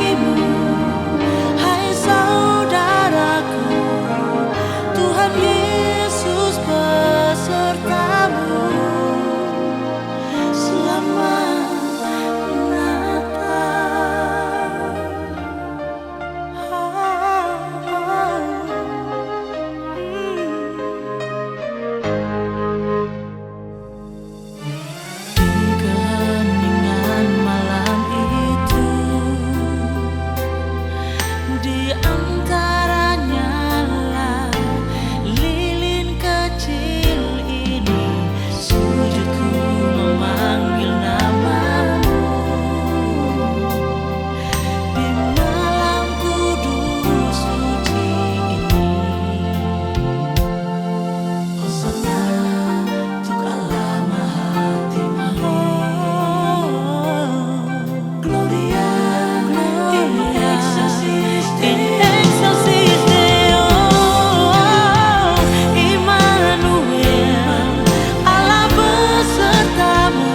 bagimu, hai saudaraku, Tuhan Yesus besertamu. Selamat Natal. Di keheningan malam itu, di antaranya lah lilin kecil ini, sujudku memanggil namamu. Di malam kudus suci ini, Hosana untuk Allah Maha Tinggi. Gloria in excelsis Deo, Immanuel, Allah besertamu.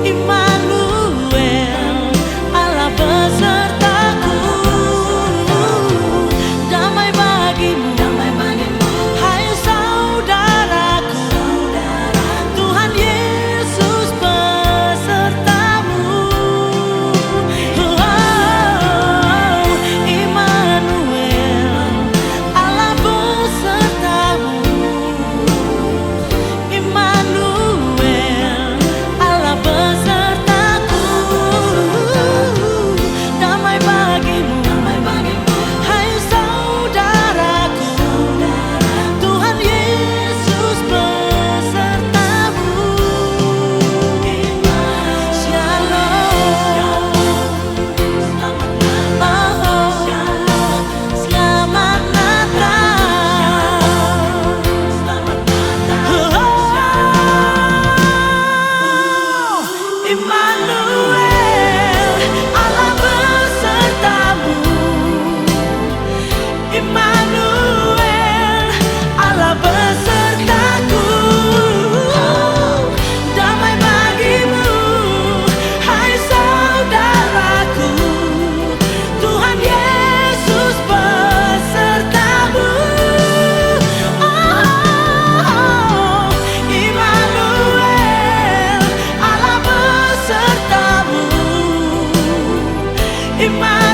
Immanuel, Allah besertaku. Damai bagimu, hai saudaraku, Tuhan Yesus besertamu. Immanuel, Allah besertamu. Immanuel, Allah besertaku. Damai bagimu, hai saudaraku, Tuhan Yesus besertamu. Shalom, selamat Natal. Immanuel, Allah besertamu. Immanuel, Allah besertaku. Damai bagimu, hai saudaraku, Tuhan Yesus besertamu. Immanuel, Allah besertamu. Immanuel,